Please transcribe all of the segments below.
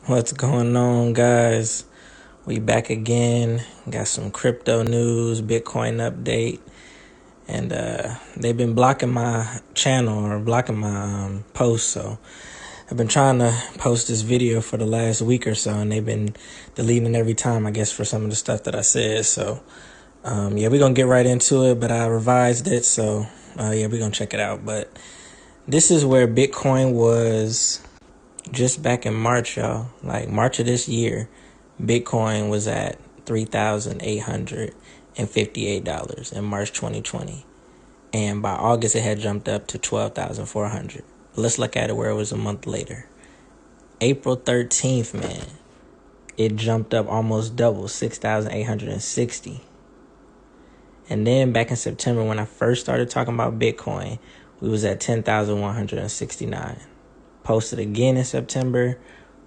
What's going on, guys? We back again. Got some crypto news, Bitcoin update, and they've been blocking my channel or blocking my posts. So I've been trying to post this video for the last week or so, and they've been deleting it every time, I guess, for some of the stuff that I said. So we're gonna get right into it. But I revised it, so we're gonna check it out. But this is where Bitcoin was just back in March, y'all. Like March of this year, Bitcoin was at $3,858 in March 2020. And by August, it had jumped up to 12,400. Let's look at it where it was a month later. April 13th, man, it jumped up almost double, 6,860. And then back in September, when I first started talking about Bitcoin, we was at 10,169. Posted again in September,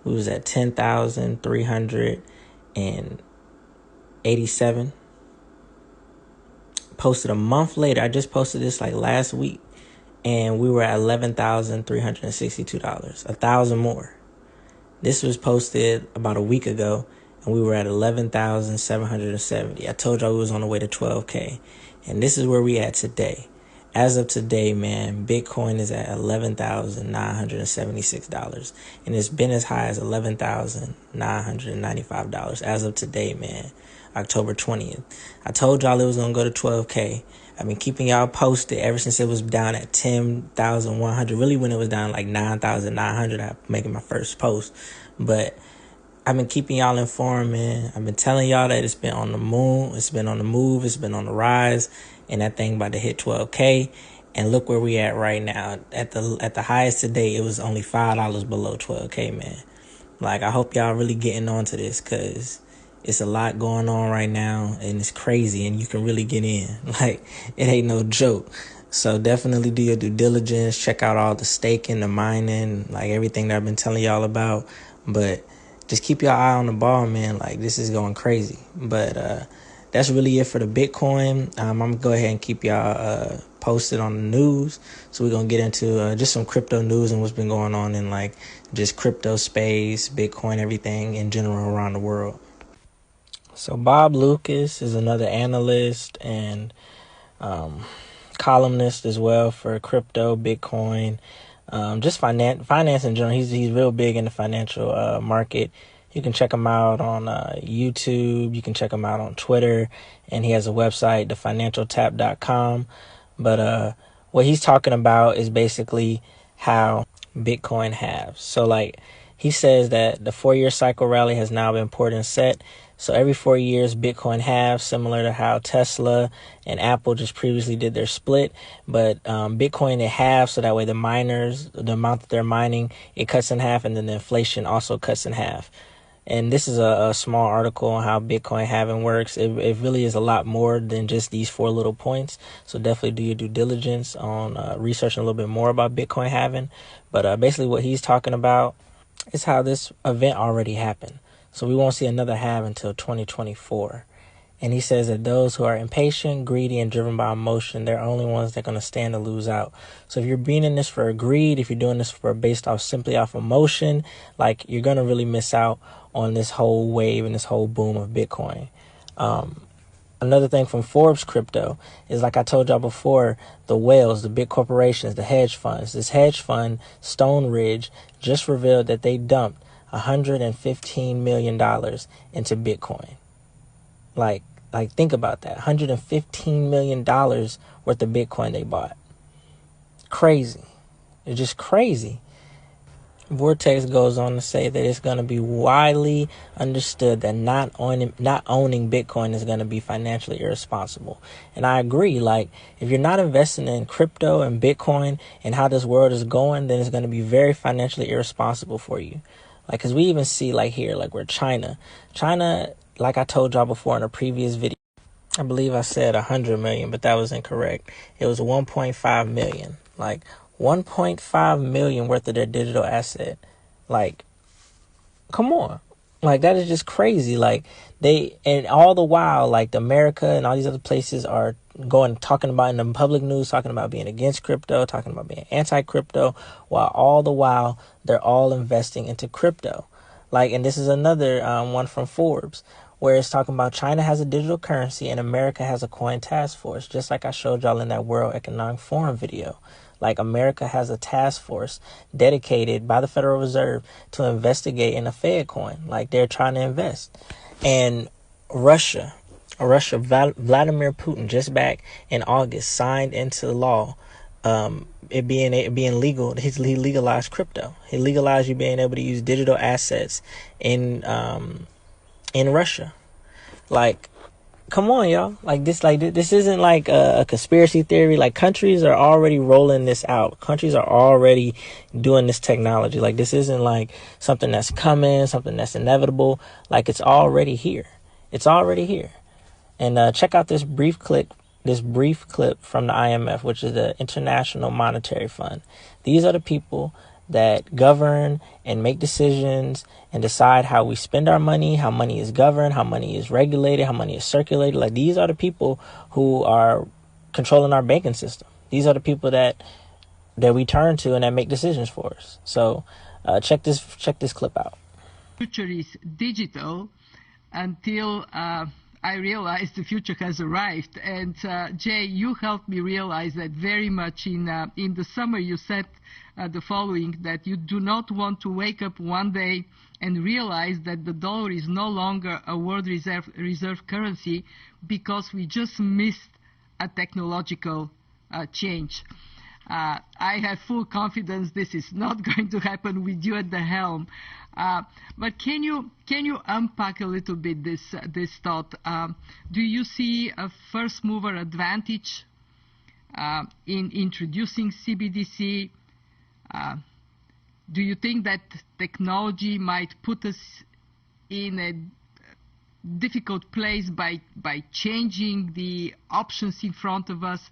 we was at 10,387. Posted a month later, I just posted this like last week, and we were at $11,362, 1,000 more. This was posted about a week ago, and we were at 11,770. I told y'all we was on the way to 12K, and this is where we at today. As of today, man, Bitcoin is at $11,976, and it's been as high as $11,995 as of today, man, October 20th. I told y'all it was going to go to 12K. I've been keeping y'all posted ever since it was down at 10,100. Really, when it was down like 9,900, I'm making my first post. But I've been keeping y'all informed, man. I've been telling y'all that it's been on the moon, it's been on the move, it's been on the rise, and that thing about to hit 12K. And look where we at right now. At the highest today, it was only $5 below 12K, man. Like, I hope y'all really getting onto this, because it's a lot going on right now, and it's crazy, and you can really get in. Like, it ain't no joke. So definitely do your due diligence. Check out all the staking, the mining, like everything that I've been telling y'all about. But just keep your eye on the ball, man. Like, this is going crazy. But that's really it for the Bitcoin. I'm going to go ahead and keep y'all posted on the news. So we're going to get into just some crypto news and what's been going on in, like, just crypto space, Bitcoin, everything in general around the world. So Bob Lucas is another analyst and columnist as well for crypto, Bitcoin, just finance in general. He's real big in the financial market. You can check him out on YouTube. You can check him out on Twitter, and he has a website, thefinancialtap.com. But what he's talking about is basically how Bitcoin halves. So like he says that the 4-year cycle rally has now been poured and set. So every 4 years, Bitcoin halves, similar to how Tesla and Apple just previously did their split. But Bitcoin, it halves, so that way the miners, the amount that they're mining, it cuts in half, and then the inflation also cuts in half. And this is a small article on how Bitcoin halving works. It really is a lot more than just these 4 little points. So definitely do your due diligence on researching a little bit more about Bitcoin halving. But basically what he's talking about is how this event already happened. So we won't see another halve until 2024. And he says that those who are impatient, greedy, and driven by emotion, they're only ones that are going to stand to lose out. So if you're being in this for greed, if you're doing this for based off simply off emotion, like, you're going to really miss out on this whole wave and this whole boom of Bitcoin. Another thing from Forbes Crypto is, like I told y'all before, the whales, the big corporations, the hedge funds. This hedge fund, Stone Ridge, just revealed that they dumped $115 million into Bitcoin. Like think about that. $115 million worth of Bitcoin they bought. Crazy. It's just crazy. Vortex goes on to say that it's going to be widely understood that not owning Bitcoin is going to be financially irresponsible. And I agree. Like, if you're not investing in crypto and Bitcoin and how this world is going, then it's going to be very financially irresponsible for you. Like, because we even see, like, here, like, where China, like I told y'all before in a previous video, I believe I said 100 million, but that was incorrect. It was 1.5 million. Like, 1.5 million worth of their digital asset. Like, come on. Like, that is just crazy. Like, and all the while, like, America and all these other places are talking about in the public news, talking about being against crypto, talking about being anti-crypto, while all the while they're all investing into crypto. Like, and this is another one from Forbes, where it's talking about China has a digital currency and America has a coin task force, just like I showed y'all in that World Economic Forum video. Like, America has a task force dedicated by the Federal Reserve to investigate in a Fed coin. Like, they're trying to invest. And Russia, Vladimir Putin, just back in August, signed into law it being legal. He legalized crypto. He legalized you being able to use digital assets in Russia. Like, come on, y'all. Like this isn't like a conspiracy theory. Like, countries are already rolling this out. Countries are already doing this technology. Like, this isn't like something that's coming, something that's inevitable. Like, it's already here. It's already here. And check out this brief clip from the IMF, which is the International Monetary Fund. These are the people that govern and make decisions and decide how we spend our money, how money is governed, how money is regulated, how money is circulated. Like, these are the people who are controlling our banking system. These are the people that we turn to and that make decisions for us. So check this clip out. Future is digital until I realized the future has arrived. And Jay, you helped me realize that very much. In the summer, you said the following, that you do not want to wake up one day and realize that the dollar is no longer a world reserve currency because we just missed a technological change. I have full confidence this is not going to happen with you at the helm. But can you unpack a little bit this thought? Do you see a first mover advantage in introducing CBDC? Do you think that technology might put us in a difficult place by changing the options in front of us?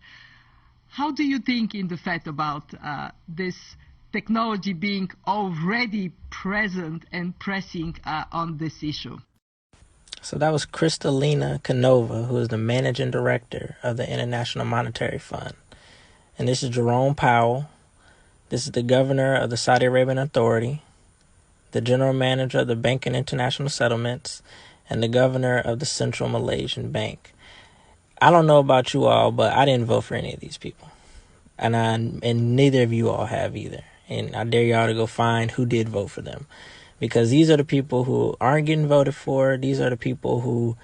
How do you think in the fact about this technology being already present and pressing on this issue? So that was Kristalina Canova, who is the managing director of the International Monetary Fund. And this is Jerome Powell. This is the governor of the Saudi Arabian Authority, the general manager of the Bank and International Settlements, and the governor of the Central Malaysian Bank. I don't know about you all, but I didn't vote for any of these people. And neither of you all have either. And I dare y'all to go find who did vote for them. Because these are the people who aren't getting voted for. These are the people who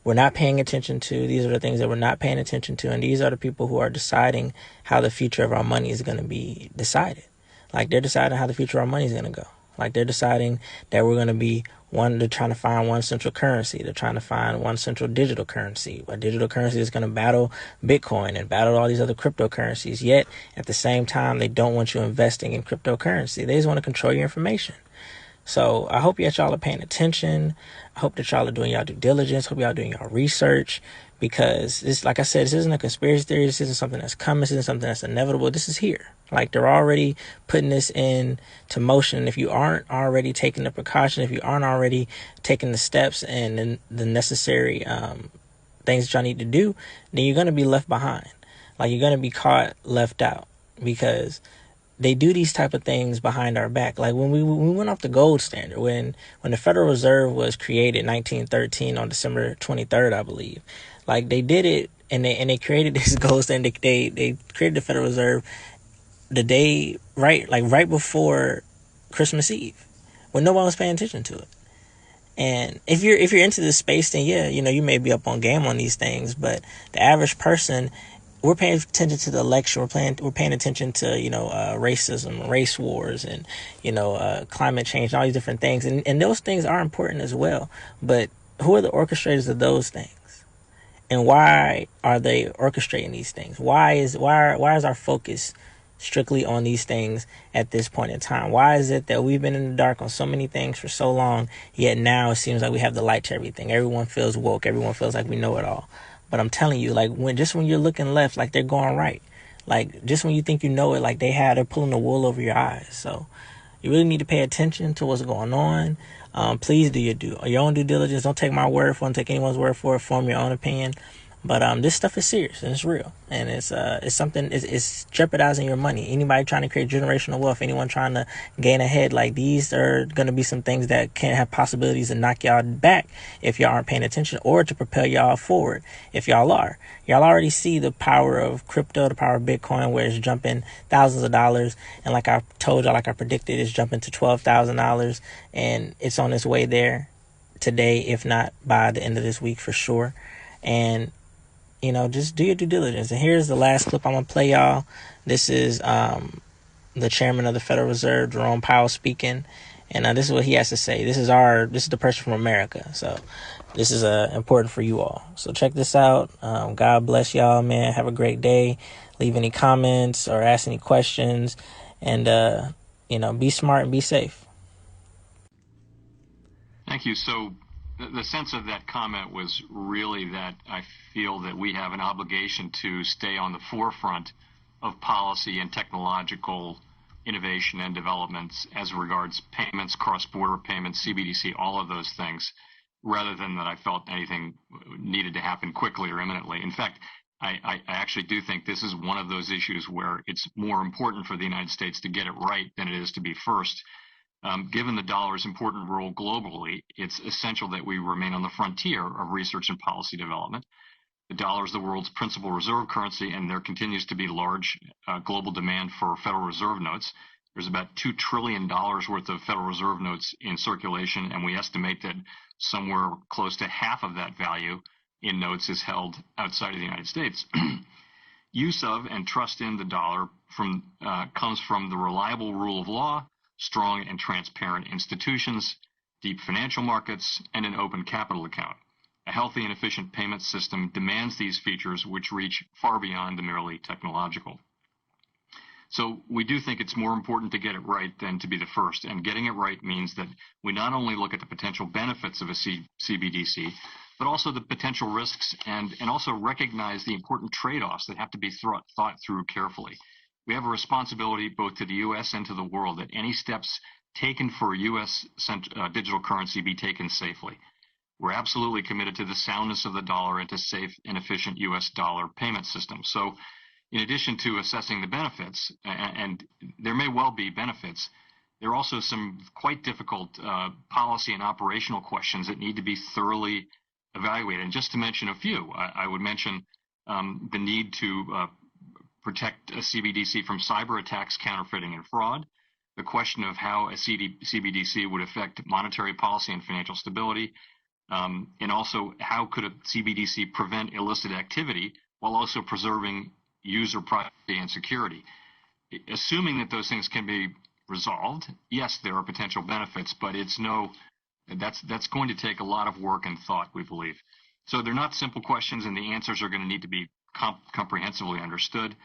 we're not paying attention to. These are the things that we're not paying attention to. And these are the people who are deciding how the future of our money is going to be decided. Like, they're deciding how the future of our money is going to go. Like, they're deciding that we're going to be they're trying to find one central currency. They're trying to find one central digital currency. A digital currency is going to battle Bitcoin and battle all these other cryptocurrencies. Yet, at the same time, they don't want you investing in cryptocurrency. They just want to control your information. So I hope y'all are paying attention. I hope that y'all are doing y'all due diligence. Hope y'all doing y'all research, because this, like I said, this isn't a conspiracy theory. This isn't something that's coming. This isn't something that's inevitable. This is here. Like, they're already putting this into motion. And if you aren't already taking the precaution, if you aren't already taking the steps and the necessary things that y'all need to do, then you're going to be left behind. Like, you're going to be caught left out, because they do these type of things behind our back. Like, when we went off the gold standard, when the Federal Reserve was created in 1913 on December 23rd, I believe. Like, they did it, and they created this gold standard. They created the Federal Reserve the day right before Christmas Eve, when no one was paying attention to it. And if you're into this space, then yeah, you may be up on game on these things, but the average person, we're paying attention to the election. We're paying attention to racism, race wars, and climate change, and all these different things. And those things are important as well. But who are the orchestrators of those things, and why are they orchestrating these things? Why is our focus strictly on these things at this point in time? Why is it that we've been in the dark on so many things for so long, yet now it seems like we have the light to everything? Everyone feels woke. Everyone feels like we know it all. But I'm telling you, like, when you're looking left, like, they're going right. Like, just when you think you know it, like, they're pulling the wool over your eyes. So you really need to pay attention to what's going on. Please do your own due diligence. Don't take my word for it. Don't take anyone's word for it. Form your own opinion. But this stuff is serious and it's real, and it's something. It's jeopardizing your money. Anybody trying to create generational wealth, anyone trying to gain ahead, like these are going to be some things that can have possibilities to knock y'all back if y'all aren't paying attention, or to propel y'all forward if y'all are. Y'all already see the power of crypto, the power of Bitcoin, where it's jumping thousands of dollars, and like I told y'all, like I predicted, it's jumping to $12,000, and it's on its way there today, if not by the end of this week for sure. And just do your due diligence. And here's the last clip I'm gonna play y'all. This is the chairman of the Federal Reserve, Jerome Powell, speaking, and this is what he has to say. This is the person from America, so this is important for you all. So check this out. God bless y'all, man. Have a great day. Leave any comments or ask any questions, and be smart and be safe. Thank you. So the sense of that comment was really that I feel that we have an obligation to stay on the forefront of policy and technological innovation and developments as regards payments, cross-border payments, CBDC, all of those things, rather than that I felt anything needed to happen quickly or imminently. In fact, I actually do think this is one of those issues where it's more important for the United States to get it right than it is to be first. Given the dollar's important role globally, it's essential that we remain on the frontier of research and policy development. The dollar is the world's principal reserve currency, and there continues to be large global demand for Federal Reserve notes. There's about $2 trillion worth of Federal Reserve notes in circulation, and we estimate that somewhere close to half of that value in notes is held outside of the United States. Use of and trust in the dollar comes from the reliable rule of law, strong and transparent institutions, deep financial markets, and an open capital account. A healthy and efficient payment system demands these features, which reach far beyond the merely technological. So we do think it's more important to get it right than to be the first. And getting it right means that we not only look at the potential benefits of a CBDC, but also the potential risks, and also recognize the important trade-offs that have to be thought through carefully. We have a responsibility both to the U.S. and to the world that any steps taken for a U.S. digital currency be taken safely. We're absolutely committed to the soundness of the dollar and to safe and efficient U.S. dollar payment system. So in addition to assessing the benefits, and there may well be benefits, there are also some quite difficult policy and operational questions that need to be thoroughly evaluated. And just to mention a few, I would mention the need to protect a CBDC from cyber attacks, counterfeiting, and fraud, the question of how a CBDC would affect monetary policy and financial stability, and also how could a CBDC prevent illicit activity while also preserving user privacy and security. Assuming that those things can be resolved, yes, there are potential benefits, but that's going to take a lot of work and thought, we believe. So they're not simple questions, and the answers are going to need to be comprehensively understood.